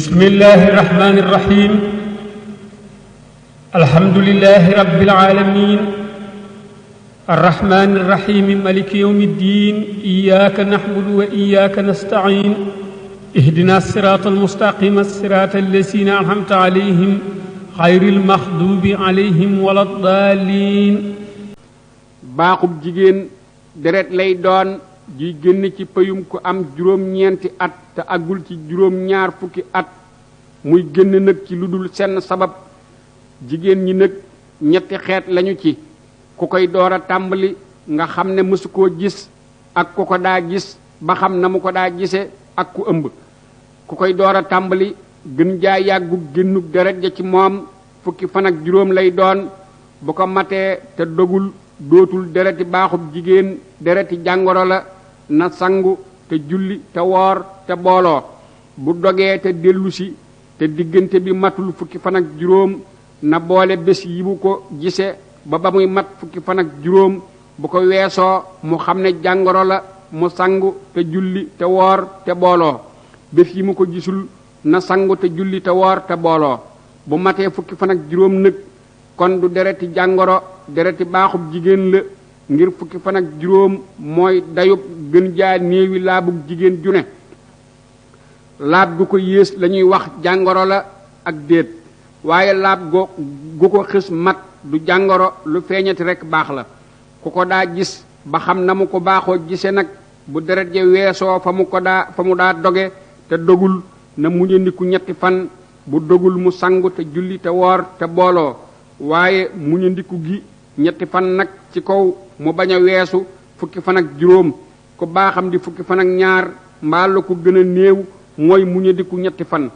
بسم الله الرحمن الرحيم الحمد لله رب العالمين الرحمن الرحيم مالك يوم الدين إياك نعبد وإياك نستعين اهدنا الصراط المستقيم الصراط الذين أنعمت عليهم غير المغضوب عليهم ولا الضالين. baaxub jigéen deret lay doon ji génn ci payum ku am juróom-ñeenti at te agul ci juróom-ñaar fukki at muy génn nag ci lu dul senn sabab. jigéen ñi nag ñetti xeet lañu ci ku koy door a tàmbali nga xam ne mësu koo gis ak ku ko daa gis ba xam na mu ko daa gise ak ku ëmb. ku koy door a tàmbali gën jaa yàggu génnug deret ja ci moom fukki fan ak juróom lay doon. bu ko matee te dogul dootul dereti baaxub jigéen dereti jàngoro la na sangu te julli te woor te booloo. bu dogee te dellusi te diggante bi matul fukki fan ak juróom na boole bés yi bu ko gise ba muy mat fukki fan ak juróom. bu ko weesoo mu xam ne jàngoro la mu sangu te julli te woor te booloo. bés yi mu ko gisul na sangu te julli te woor te booloo. bu matee fukki fan ak juróom nag kon du dereti jàngoro dereti baaxub jigéen la ngir fukki fan ak juróom mooy dayub gën jaa néewi laabug jigéen ju ne. laab gu ko yées lañuy wax jàngoro la ak déet waaye laab gu ko xës mat du jàngoro lu feeñati rekk baax la. ku ko daa gis ba xam na mu ko baaxoo gise nag bu deret ja weesoo fa mu daa doge te dogul na muñandiku ñetti fan. bu dogul mu sangu te julli te woor te booloo. waaye muñandiku gi ñetti fan nag ci kaw mu bañ a weesu fukki fan ak juróom. ku baaxam di fukki fan ak ñaar mbaa la ko gën a néew mooy muñandiku ñetti fan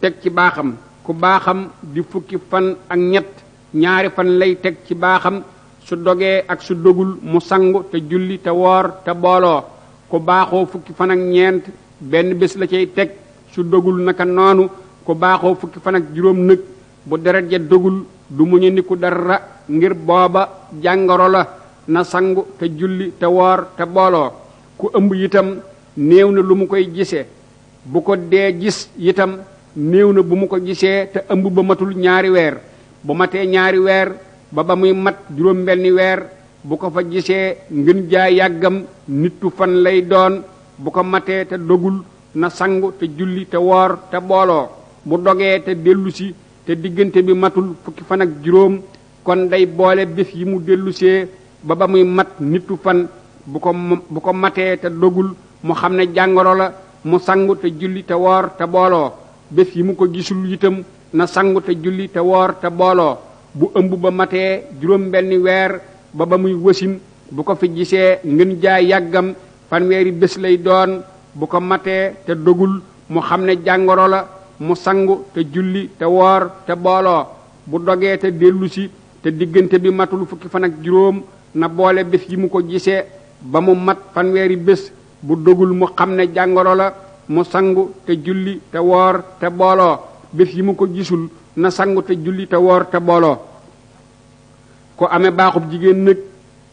teg ci baaxam. ku baaxam di fukki fan ak ñett ñaari fan lay teg ci baaxam. su dogee ak su dogul mu sangu te julli te woor te booloo. ku baaxoo fukki fan ak ñeent benn bés la cay teg su dogul naka noonu. ku baaxoo fukki fan ak juróom nag bu deret ja dogul du muñandiku dara ngir booba jàngoro la na sangu te julli te woor te booloo. ku ëmb itam néew na lu mu koy gisee. bu ko dee gis itam néew na bu mu ko gisee te ëmb ba matul ñaari weer. bu matee ñaari weer ba muy mat juróom benni weer bu ko fa gisee ngën jaa yàggam nittu fan lay doon. bu ko matee te dogul na sangu te julli te woor te booloo. bu dogee te dellusi te diggante bi matul fukki fan ak juróom kon day boole bés yi mu dellusee ba muy mat nittu fan. bu ko matee te dogul mu xam ne jàngoro la mu sangu te julli te woor te booloo. bés yi mu ko gisul itam na sangu te julli te woor te booloo. bu ëmb ba matee juróom benni weer ba muy wasin bu ko fi gisee ngën jaa yàggam fanweeri bés lay doon. bu ko matee te dogul mu xam ne jàngoro la mu sangu te julli te woor te booloo. bu dogee te dellusi te diggante bi matul fukki fan ak juróom na boole bés yi mu ko gisee ba mu mat fanweeri bés. bu dogul mu xam ne jàngoro la mu sangu te julli te woor te booloo. bés yi mu ko gisul na sangu te julli te woor te booloo. ko amee baaxub jigéen nag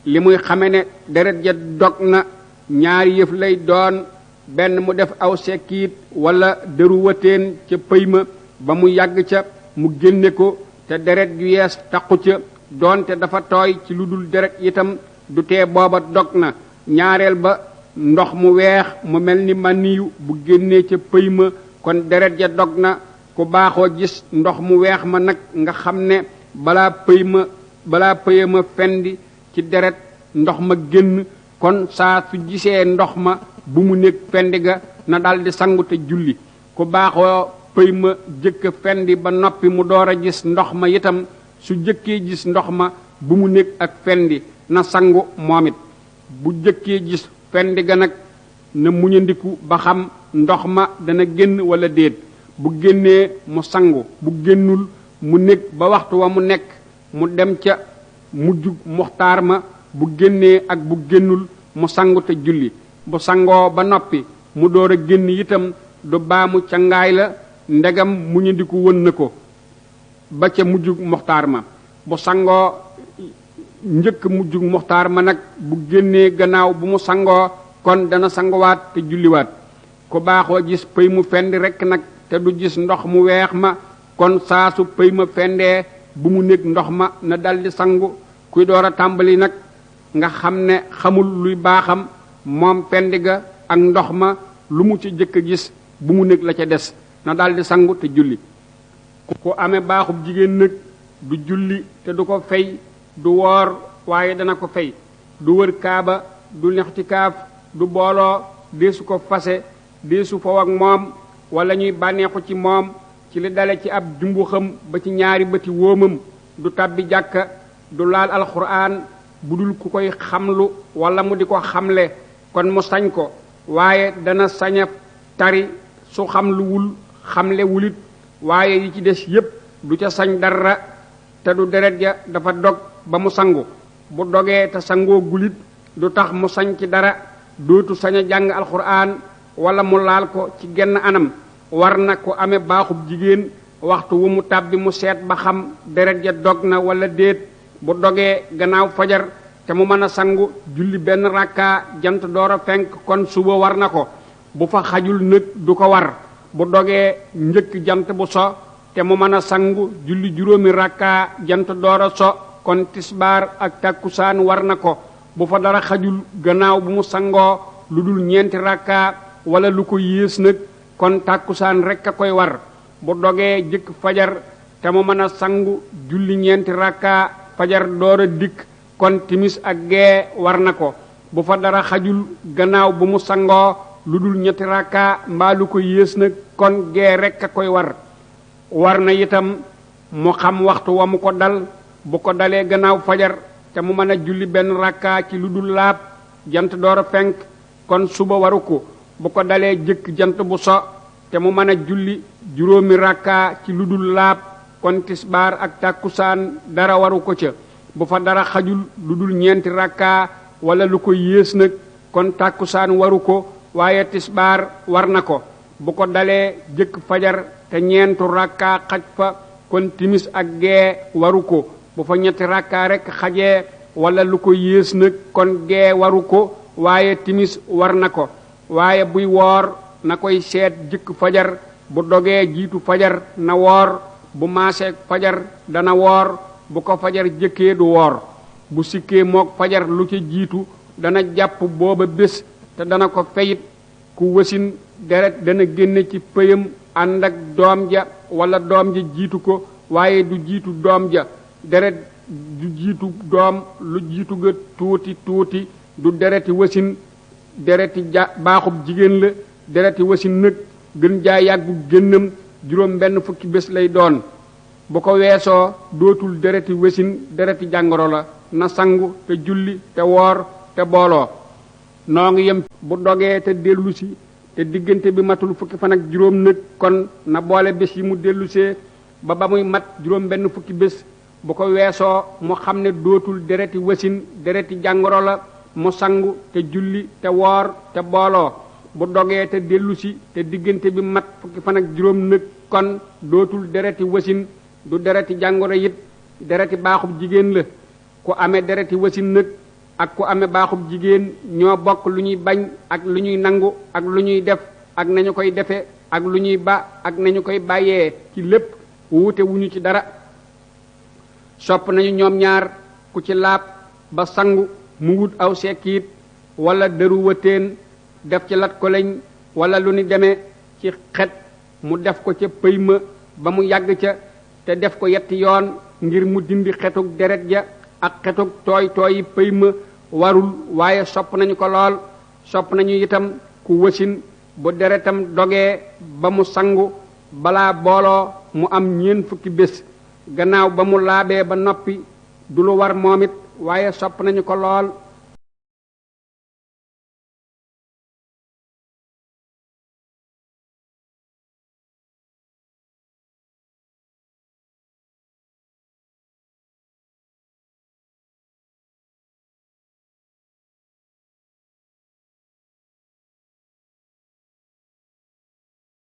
li muy xame ne deret ja dog na ñaari yëf lay doon. benn mu def aw sekkiit wala dëru wëteen ca pëy ma ba mu yàgg ca mu génne ko te deret ju yees taqu ca doonte dafa tooy ci lu dul deret itam du tee booba dog na. ñaareel ba ndox mu weex mu mel ni maniyu bu génnee ca pëy ma kon deret ja dog na. ku baaxoo gis ndox mu weex ma nag nga xam ne balaa pëya ma fendi ci deret ndox ma génn kon saa su gisee ndox ma bu mu nekk fendi ga na daldi sangu te julli. ku baaxoo pëy ma jëkk fendi ba noppi mu door a gis ndox ma itam su jëkkee gis ndox ma bu mu nekk ak fendi na sangu moom it. bu jëkkee gis fendi ga nag na muñandiku ba xam ndox ma dana génn wala déet. bu génnee mu sangu bu génnul mu nekk ba waxtu wa mu nekk mu dem ca mujjug muxtaar ma. bu génnee ak bu génnul mu sangu te julli. bu sangoo ba noppi mu door a génn itam du baamu ca ngaay la ndegam muñandiku wën na ko ba ca mujjug muxtaar ma. bu sangoo njëkk mujjug muxtaar ma nag bu génnee gannaaw bu mu sangoo kon dana sanguwaat te julliwaat. ku baaxoo gis pëy mu fendi rekk nag te du gis ndox mu weex ma kon saa su pëy ma fendee bu mu nekk ndox ma na daldi sangu. kuy door a tàmbali nag nga xam ne xamul luy baaxam moom fendi ga ak ndox ma lu mu ci jëkk a gis bu mu nekk la ca des na daldi sangu te julli. ku amee baaxub jigéen nag du julli te du ko fay, du woor waaye dana ko fay, du wër kaaba, du lixtikaaf, du booloo, deesu ko fase, deesu fo ak moom wala ñuy bànneexu ci moom ci li dale ci ab jumbuxam ba ci ñaari bëti wóomam, du tàbbi jàkka, du laal alxuraan bu dul ku koy xamlu wala mu di ko xamle kon mu sañ ko, waaye dana saña tari su xamluwul xamle wulit, waaye yi ci des yépp du ca sañ dara te du deret ja dafa dog ba mu sangu. bu dogee te sangoo gulit du tax mu sañ ci dara, dootu sañ a jàng alxuraan wala mu laal ko ci genn anam. war na ko amee baaxub jigéen waxtu wu mu tàbbi mu seet ba xam deret ja dog na wala déet. bu dogee gannaaw fajar te mu mën a sangu julli benn rakka jant door a fenk kon suba war na ko. bu fa xajul nag du ko war. bu dogee njëkk jant bu so te mu mën a sangu julli juróomi rakka jant door a so kon tisbaar ak takkusaan war na ko. bu fa dara xajul gannaaw bu mu sangoo lu dul ñeenti rakka wala lu ko yées nag kon takkusaan rekk a koy war. bu dogee jëkk fajar te mu mën a sangu julli ñeenti rakka fajar door a dikk kon timis ak gee war na ko. bu fa dara xajul gannaaw bu mu sangoo lu dul ñetti rakka mbaa lu ko yées nag kon gee rekk a koy war. war na itam mu xam waxtu wa mu ko dal. bu ko dalee gannaaw fajar te mu mën a julli benn rakka ci lu dul laab jant door a fenk kon suba waru ko. bu ko dalee jëkk jant bu so te mu mën a julli juróomi rakka ci lu dul laab kon tisbaar ak tàkkusaan dara waru ko ca. bu fa dara xajul lu dul ñeenti rakka wala lu ko yées nag kon tàkkusaan waru ko waaye tisbaar war na ko. bu ko dalee jëkk fajar te ñeentu rakka xaj fa kon timis ak gee waru ko. bu fa ñetti rakka rekk xajee wala lu ko yées nag kon gee waru ko waaye timis war na ko. waaye buy woor na koy seet jëkk fajar. bu dogee jiitu fajar na woor. bu maaseek fajar dana woor. bu ko fajar jëkkee du woor. bu sikkee mook fajar lu ca jiitu dana jàpp booba bés te dana ko feyit. ku wasin deret dana génne ci pëyam ànd ak doom ja wala doom ja jiitu ko waaye du jiitu doom ja. deret du jiitu doom lu jiitu ga tuuti tuuti du dereti wasin. dereti baaxub jigéen la. dereti wasin nag gën jaa yàggu génnam juróom benn fukki bés lay doon. bu ko weesoo dootul dereti wasin dereti jàngoro la. na sangu te julli te woor te booloo. noo ngi yem bu dogee te dellusi te diggante bi matul fukki fan ak juróom nag kon na boole bés yi mu dellusee ba muy mat juróom benn fukki bés. bu ko weesoo mu xam ne dootul dereti wasin dereti jàngoro la mu sangu te julli te woor te booloo. bu dogee te dellusi te diggante bi mat fukki fan ak juróom nag kon dootul dereti wasin du dereti jàngoro it dereti baaxub jigéen la. ku amee dereti wasin nag ak ku amee baaxub jigéen ñoo bokk lu ñuy bañ ak lu ñuy nangu ak lu ñuy def ak nañu koy defe ak lu ñuy ba ak nañu koy bàyyee ci lépp wuute wuñu ci dara. sopp nañu ñoom ñaar ku ci laab ba sangu mu wut aw sekkiit wala dëru wëteen def ci lat ko lañ wala lu ni demee ci xet mu def ko ca pëy ma ba mu yàgg ca te def ko yetti yoon ngir mu dindi xetug deret ja ak xetug tooy tooyi pëy ma warul waaye sopp nañu ko lool. sopp nañu itam ku wasin bu deretam dogee ba mu sangu balaa booloo mu am ñeent fukki bés. gannaaw ba mu laabee ba noppi du lu war moom it waaye sopp nañu ko lool.